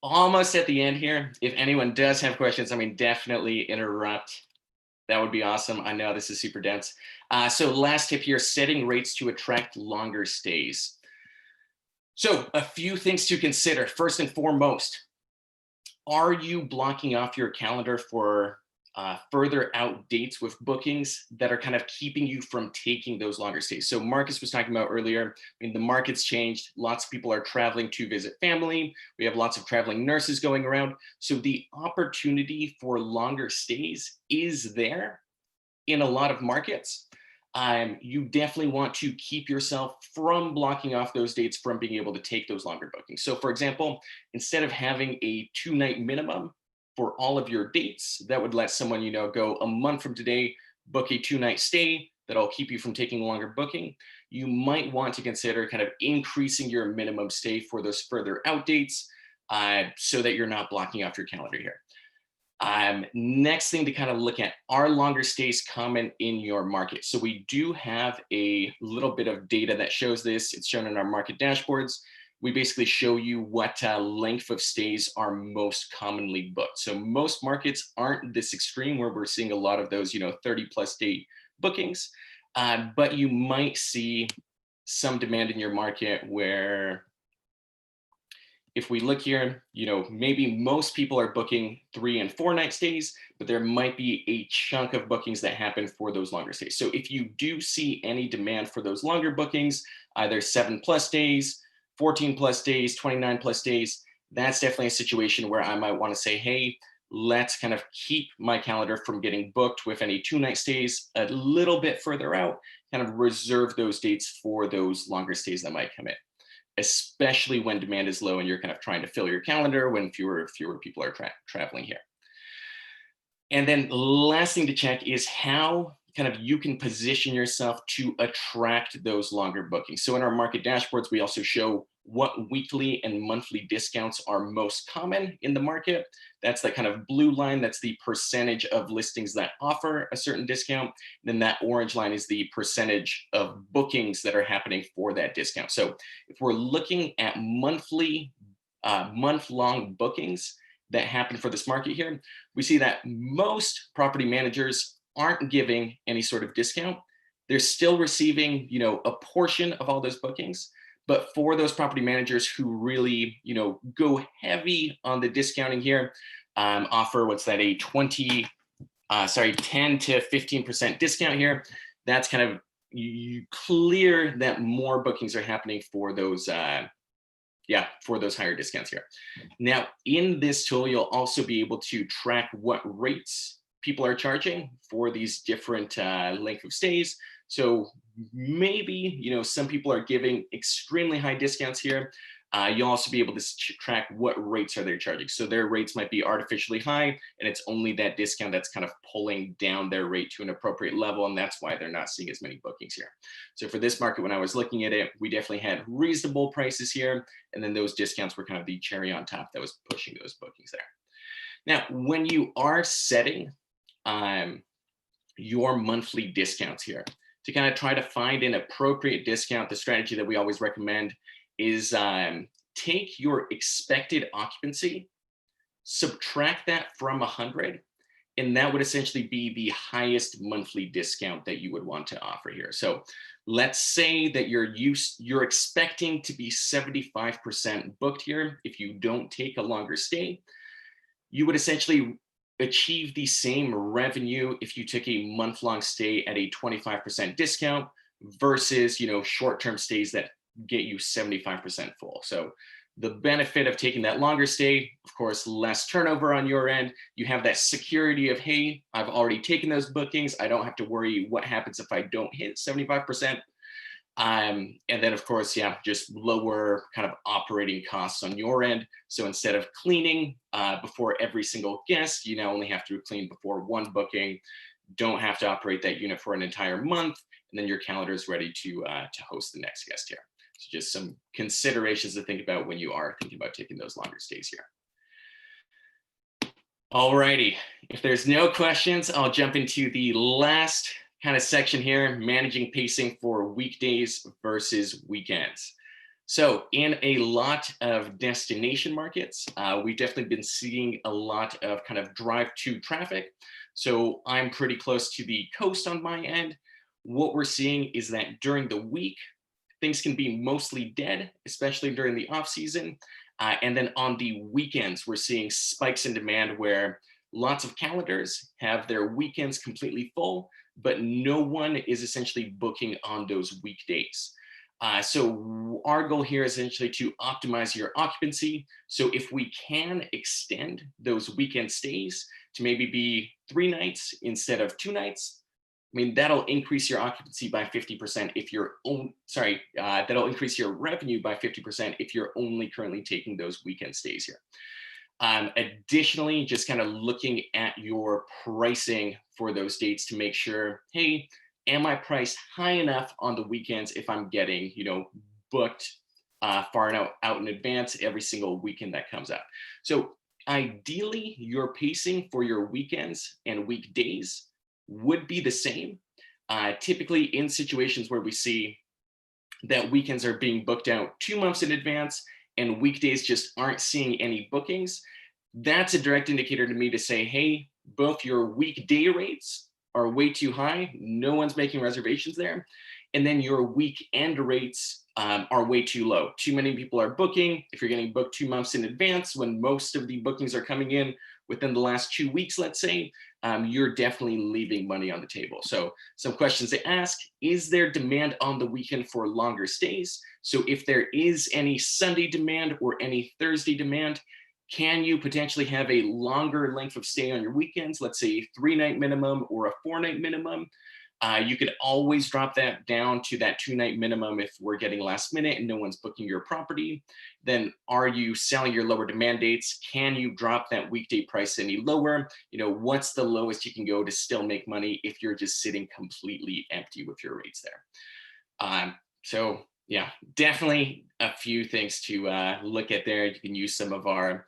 Almost at the end here. If anyone does have questions, definitely interrupt. That would be awesome. I know this is super dense. So last tip here, setting rates to attract longer stays. So a few things to consider. First and foremost, are you blocking off your calendar for further out dates with bookings that are kind of keeping you from taking those longer stays? So Marcus was talking about earlier, the market's changed. Lots of people are traveling to visit family. We have lots of traveling nurses going around. So the opportunity for longer stays is there in a lot of markets. You definitely want to keep yourself from blocking off those dates from being able to take those longer bookings. So for example, instead of having a 2-night minimum for all of your dates. That would let someone, you know, go a month from today, book a 2-night stay. That'll keep you from taking a longer booking. You might want to consider kind of increasing your minimum stay for those further out dates so that you're not blocking off your calendar here. Next thing to kind of look at, are longer stays common in your market? So we do have a little bit of data that shows this. It's shown in our market dashboards. We basically show you what length of stays are most commonly booked. So most markets aren't this extreme where we're seeing a lot of those, you know, 30+ day bookings, but you might see some demand in your market where, if we look here, you know, maybe most people are booking 3 and 4 night stays, but there might be a chunk of bookings that happen for those longer stays. So if you do see any demand for those longer bookings, either 7+ days, 14+ days, 29+ days, that's definitely a situation where I might want to say, hey, let's kind of keep my calendar from getting booked with any 2-night stays a little bit further out, kind of reserve those dates for those longer stays that might come in, especially when demand is low and you're kind of trying to fill your calendar when fewer people are traveling here. And then last thing to check is how kind of you can position yourself to attract those longer bookings. So in our market dashboards, we also show what weekly and monthly discounts are most common in the market. That's that kind of blue line. That's the percentage of listings that offer a certain discount. Then that orange line is the percentage of bookings that are happening for that discount. So if we're looking at monthly, month-long bookings that happen for this market here, we see that most property managers aren't giving any sort of discount. They're still receiving, you know, a portion of all those bookings. But for those property managers who really, you know, go heavy on the discounting here, offer what's that, a 10 to 15% discount here, that's kind of clear that more bookings are happening for those for those higher discounts here. Now, in this tool, you'll also be able to track what rates people are charging for these different length of stays. So maybe, you know, some people are giving extremely high discounts here. You'll also be able to track what rates are they charging. So their rates might be artificially high, and it's only that discount that's kind of pulling down their rate to an appropriate level, and that's why they're not seeing as many bookings here. So for this market, when I was looking at it, we definitely had reasonable prices here, and then those discounts were kind of the cherry on top that was pushing those bookings there. Now, when you are setting your monthly discounts here, to kind of try to find an appropriate discount, the strategy that we always recommend is take your expected occupancy, subtract that from 100, and that would essentially be the highest monthly discount that you would want to offer here. So let's say that you're expecting to be 75% booked here. If you don't take a longer stay, you would essentially achieve the same revenue if you took a month-long stay at a 25% discount versus, you know, short-term stays that get you 75% full. So the benefit of taking that longer stay, of course, less turnover on your end. You have that security of, hey, I've already taken those bookings. I don't have to worry what happens if I don't hit 75%. And then, of course, just lower kind of operating costs on your end. So instead of cleaning before every single guest, you now only have to clean before one booking. Don't have to operate that unit for an entire month, and then your calendar is ready to host the next guest here. So just some considerations to think about when you are thinking about taking those longer stays here. Alrighty, if there's no questions, I'll jump into the last kind of section here, managing pacing for weekdays versus weekends. So in a lot of destination markets, we've definitely been seeing a lot of kind of drive-to traffic. So I'm pretty close to the coast on my end. What we're seeing is that during the week, things can be mostly dead, especially during the off season. And then on the weekends, we're seeing spikes in demand where lots of calendars have their weekends completely full, but no one is essentially booking on those weekdays. So our goal here is essentially to optimize your occupancy. So if we can extend those weekend stays to maybe be 3 nights instead of 2 nights, I mean, that'll increase your occupancy by 50% if you're that'll increase your revenue by 50% if you're only currently taking those weekend stays here. Additionally, just kind of looking at your pricing for those dates to make sure, hey, am I priced high enough on the weekends if I'm getting, booked far out in advance every single weekend that comes up. So ideally, your pacing for your weekends and weekdays would be the same. Typically in situations where we see that weekends are being booked out 2 months in advance and weekdays just aren't seeing any bookings, that's a direct indicator to me to say, hey, both your weekday rates are way too high, no one's making reservations there, and then your weekend rates are way too low. Too many people are booking. If you're getting booked 2 months in advance, when most of the bookings are coming in within the last 2 weeks, let's say, you're definitely leaving money on the table. So some questions to ask: is there demand on the weekend for longer stays? So if there is any Sunday demand or any Thursday demand, can you potentially have a longer length of stay on your weekends? Let's say 3-night minimum or a 4-night minimum. You could always drop that down to that 2-night minimum if we're getting last minute and no one's booking your property. Then are you selling your lower demand dates? Can you drop that weekday price any lower? What's the lowest you can go to still make money if you're just sitting completely empty with your rates there? So yeah, definitely a few things to look at there. You can use some of our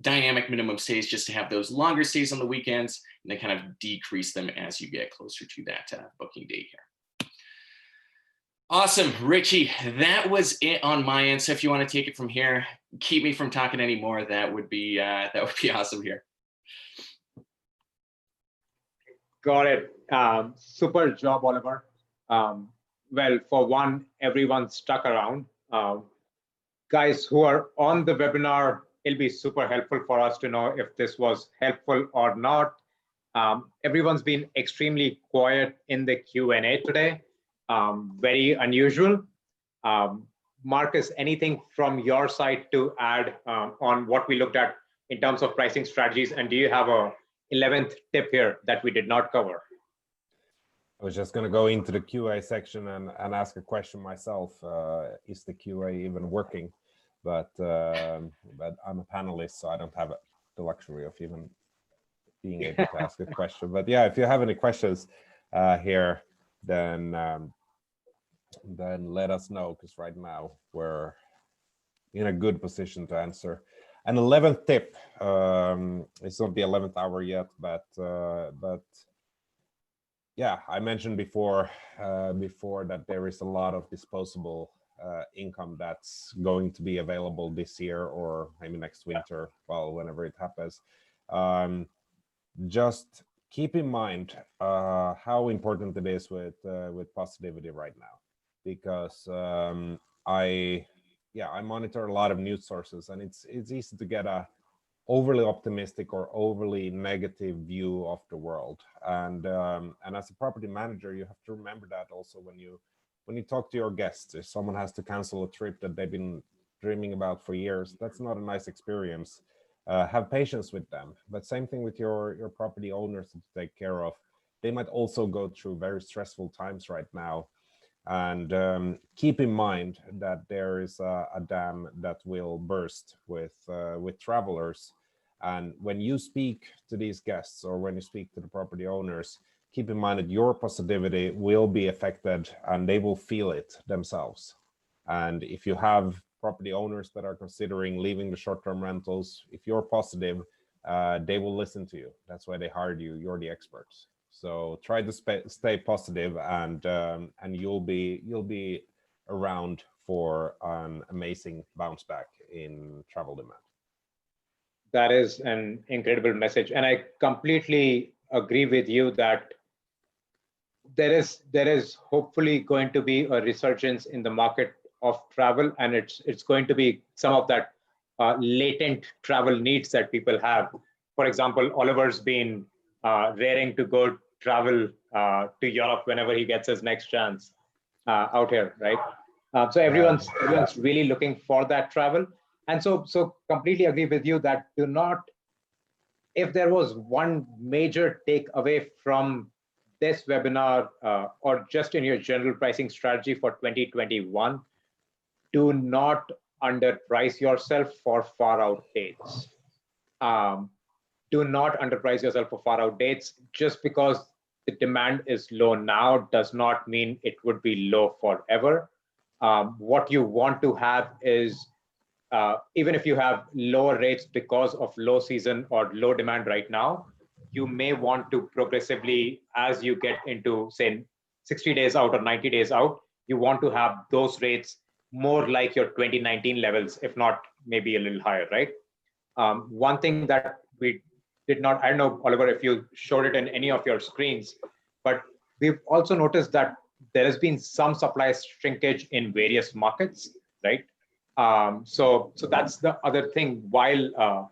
dynamic minimum stays just to have those longer stays on the weekends, and then kind of decrease them as you get closer to that booking date here. Awesome, Richie, that was it on my end. So if you want to take it from here, keep me from talking anymore, that would be awesome here.
Got it. Super job, Oliver. Well, for one, everyone stuck around. Guys who are on the webinar, it'll be super helpful for us to know if this was helpful or not. Everyone's been extremely quiet in the Q&A today. Very unusual. Marcus, anything from your side to add on what we looked at in terms of pricing strategies? And do you have a 11th tip here that we did not cover?
I was just going to go into the QA section and ask a question myself. Is the QA even working? But I'm a panelist, so I don't have the luxury of even being able to ask a question. But yeah, if you have any questions here, then let us know, because right now we're in a good position to answer. An 11th tip. It's not the 11th hour yet, but yeah, I mentioned before that there is a lot of disposable income that's going to be available this year or maybe next winter, well, whenever it happens. Just keep in mind how important it is with positivity right now, because I monitor a lot of news sources, and it's easy to get a overly optimistic or overly negative view of the world. And as a property manager, you have to remember that also when you talk to your guests. If someone has to cancel a trip that they've been dreaming about for years, that's not a nice experience. Have patience with them. But same thing with your property owners to take care of. They might also go through very stressful times right now. And keep in mind that there is a dam that will burst with travelers. And when you speak to these guests, or when you speak to the property owners, keep in mind that your positivity will be affected and they will feel it themselves. And if you have property owners that are considering leaving the short-term rentals, if you're positive, they will listen to you. That's why they hired you. You're the experts. So try to stay positive, and you'll be around for an amazing bounce back in travel demand.
That is an incredible message, and I completely agree with you that there is hopefully going to be a resurgence in the market of travel, and it's going to be some of that latent travel needs that people have. For example, Oliver's been raring to go travel to Europe whenever he gets his next chance out here, right? So everyone's really looking for that travel. And so completely agree with you that do not, if there was one major takeaway from this webinar or just in your general pricing strategy for 2021, do not underprice yourself for far out dates. do not underprice yourself for far out dates. Just because the demand is low now does not mean it would be low forever. What you want to have is, even if you have lower rates because of low season or low demand right now, you may want to progressively, as you get into, say, 60 days out or 90 days out, you want to have those rates more like your 2019 levels, if not maybe a little higher, right? One thing that we did not, I don't know, Oliver, if you showed it in any of your screens, but we've also noticed that there has been some supply shrinkage in various markets, right? So that's the other thing. While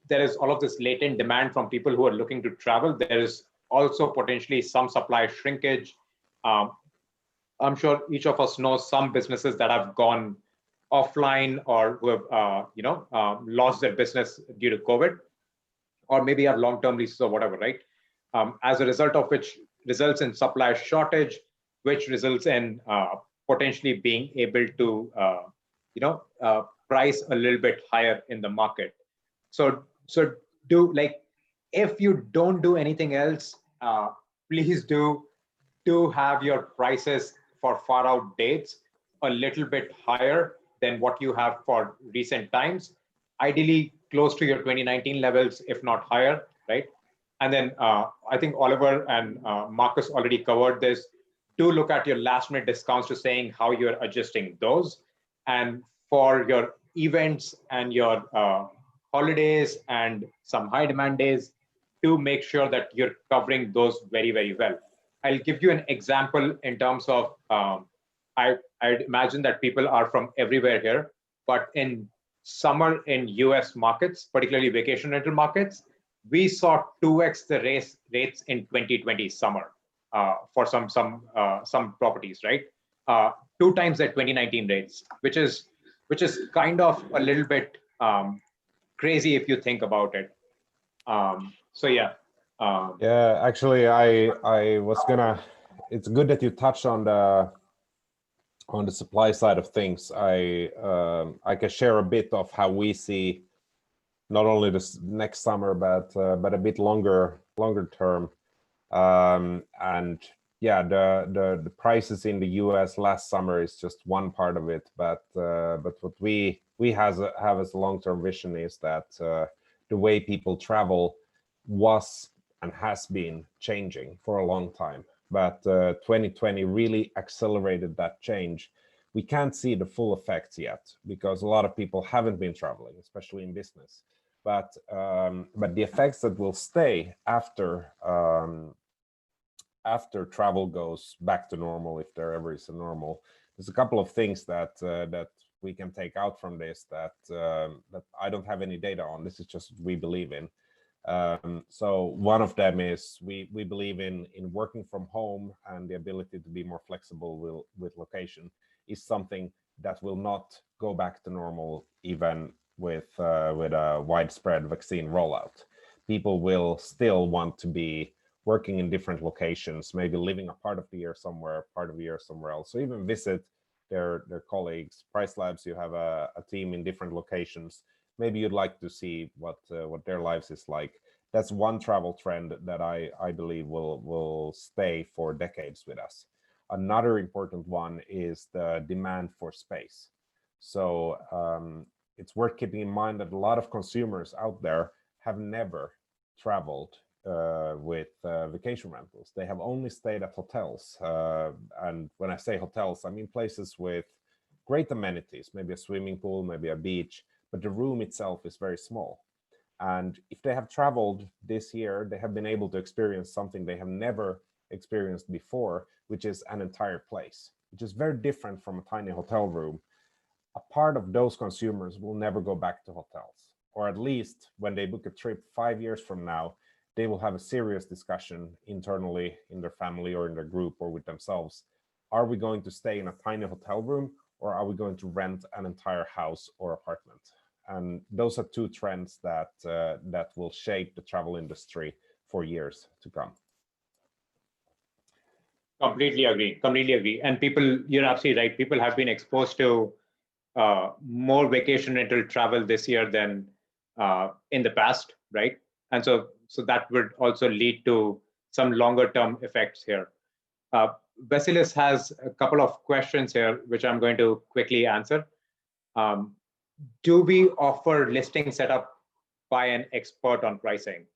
there is all of this latent demand from people who are looking to travel, there is also potentially some supply shrinkage. I'm sure each of us knows some businesses that have gone offline or who have lost their business due to COVID, or maybe have long-term leases or whatever, right? As a result of which results in supply shortage, which results in potentially being able to price a little bit higher in the market. So do, like, if you don't do anything else, please do have your prices for far out dates a little bit higher than what you have for recent times, ideally close to your 2019 levels, if not higher, right? And then I think Oliver and Marcus already covered this. Do look at your last minute discounts to saying how you're adjusting those. And for your events and your holidays and some high demand days, do make sure that you're covering those very, very well. I'll give you an example in terms of, I'd imagine that people are from everywhere here, but in summer in US markets, particularly vacation rental markets, we saw 2x the rates in 2020 summer for some properties, right? 2 times the 2019 rates, which is kind of a little bit crazy if you think about it. So yeah.
Yeah, actually, I was gonna. It's good that you touched on the supply side of things. I can share a bit of how we see not only this next summer, but a bit longer term. And yeah, the prices in the US last summer is just one part of it, but what we have as a long-term vision is that the way people travel was and has been changing for a long time, but 2020 really accelerated that change. We can't see the full effects yet because a lot of people haven't been traveling, especially in business. But the effects that will stay after travel goes back to normal, if there ever is a normal, there's a couple of things that that we can take out from this that I don't have any data on. This is just what we believe in. So one of them is we believe in working from home, and the ability to be more flexible with location is something that will not go back to normal even with a widespread vaccine rollout. People will still want to be working in different locations, maybe living a part of the year somewhere, part of the year somewhere else. So even visit their colleagues. PriceLabs, you have a team in different locations. Maybe you'd like to see what their lives is like. That's one travel trend that I believe will stay for decades with us. Another important one is the demand for space. So it's worth keeping in mind that a lot of consumers out there have never traveled with vacation rentals. They have only stayed at hotels. And when I say hotels, I mean places with great amenities, maybe a swimming pool, maybe a beach, but the room itself is very small. And if they have traveled this year, they have been able to experience something they have never experienced before, which is an entire place, which is very different from a tiny hotel room. A part of those consumers will never go back to hotels, or at least when they book a trip 5 years from now, they will have a serious discussion internally in their family or in their group or with themselves. Are we going to stay in a tiny hotel room, or are we going to rent an entire house or apartment? And those are two trends that that will shape the travel industry for years to come.
Completely agree. And people, you're absolutely right. People have been exposed to more vacation rental travel this year than in the past, right? And so that would also lead to some longer term effects here. Vasilis has a couple of questions here, which I'm going to quickly answer. Do we offer listing setup by an expert on pricing?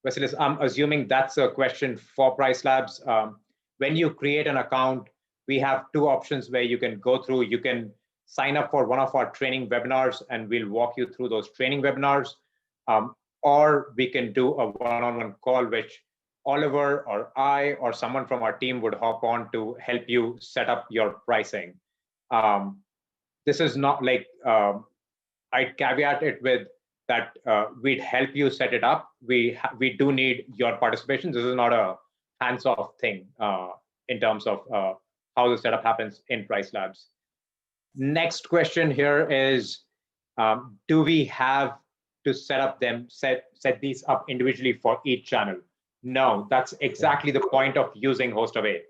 Vasilis, I'm assuming that's a question for PriceLabs. When you create an account, we have two options where you can go through. You can sign up for one of our training webinars, and we'll walk you through those training webinars. Or we can do a one-on-one call, which Oliver or I or someone from our team would hop on to help you set up your pricing. This is not like, I'd caveat it with that we'd help you set it up. We do need your participation. This is not a hands-off thing in terms of how the setup happens in PriceLabs. Next question here is, do we have to set these up individually for each channel? No, that's exactly the point of using Hostaway.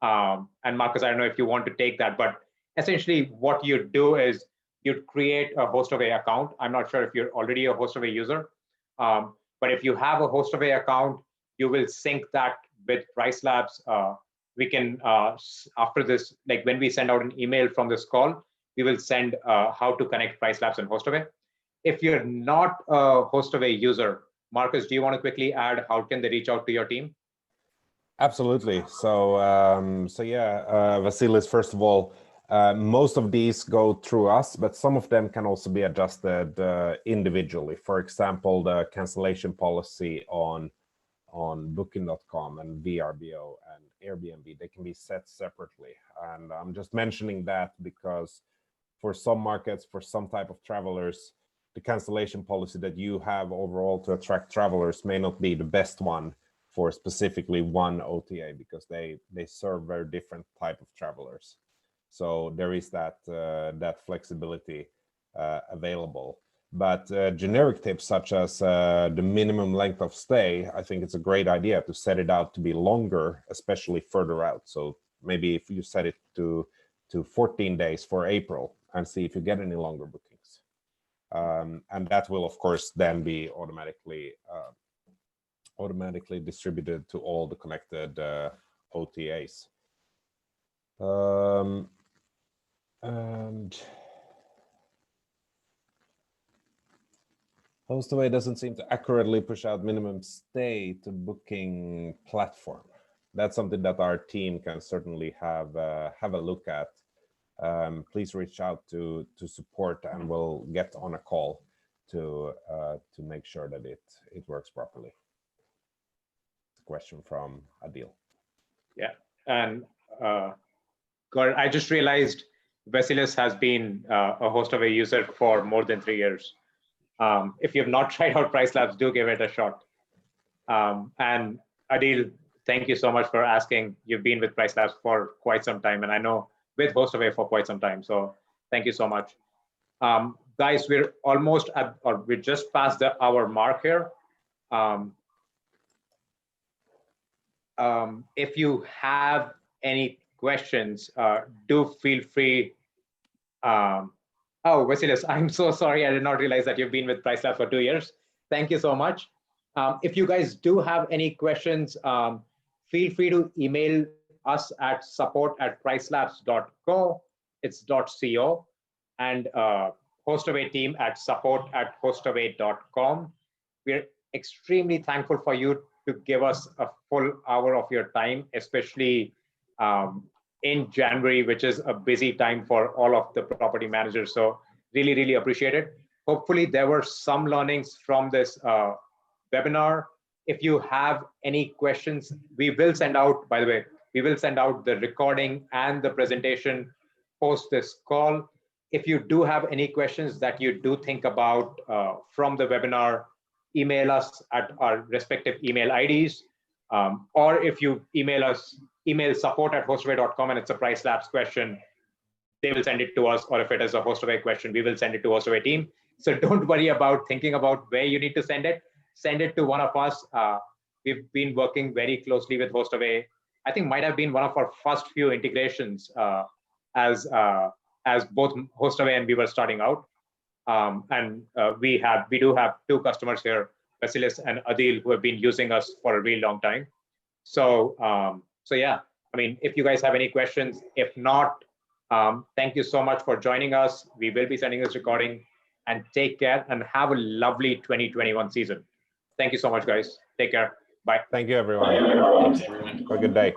And Marcus, I don't know if you want to take that, but essentially what you do is you'd create a Hostaway account. I'm not sure if you're already a Hostaway user, but if you have a Hostaway account, you will sync that with PriceLabs. We can, after this, like when we send out an email from this call, we will send how to connect PriceLabs and Hostaway. If you're not a Hostaway user, Marcus, do you want to quickly add how can they reach out to your team?
Absolutely. So, yeah, Vasilis, first of all, most of these go through us, but some of them can also be adjusted individually. For example, the cancellation policy on Booking.com and VRBO and Airbnb, they can be set separately. And I'm just mentioning that because for some markets, for some type of travelers, the cancellation policy that you have overall to attract travelers may not be the best one for specifically one OTA, because they serve very different type of travelers. So there is that that flexibility available. But generic tips such as the minimum length of stay, I think it's a great idea to set it out to be longer, especially further out. So maybe if you set it to 14 days for April and see if you get any longer bookings. And that will, of course, then be automatically distributed to all the connected OTAs. And Hostaway doesn't seem to accurately push out minimum stay to booking platform. That's something that our team can certainly have a look at. Please reach out to support, and we'll get on a call to make sure that it works properly. Question from Adil.
Yeah, and I just realized Vasilis has been a Hostaway user for more than 3 years. If you have not tried out PriceLabs, do give it a shot. And Adil, thank you so much for asking. You've been with PriceLabs for quite some time, and I know with Hostaway for quite some time. So thank you so much. Guys, we're almost at, or we just passed the hour mark here. If you have any questions, do feel free. Oh, Vasilis, I'm so sorry. I did not realize that you've been with PriceLabs for 2 years. Thank you so much. If you guys do have any questions, feel free to email us at support@pricelabs.co. It's .co, and Hostaway team at support@hostaway.com. We're extremely thankful for you to give us a full hour of your time, especially in January, which is a busy time for all of the property managers. So really, really appreciate it. Hopefully there were some learnings from this webinar. If you have any questions, we will send out, by the way, we will send out the recording and the presentation post this call. If you do have any questions that you do think about from the webinar, email us at our respective email IDs. Or if you email support@hostaway.com and it's a PriceLabs question, they will send it to us. Or if it is a Hostaway question, we will send it to Hostaway team. So don't worry about thinking about where you need to send it. Send it to one of us. We've been working very closely with Hostaway. I think might have been one of our first few integrations as both Hostaway and we were starting out. And we do have two customers here, Vasilis and Adil, who have been using us for a really long time. So yeah, I mean, if you guys have any questions, if not, thank you so much for joining us. We will be sending this recording, and take care and have a lovely 2021 season. Thank you so much, guys. Take care. Bye.
Thank you, everyone.
Thanks, everyone.
Have a good day.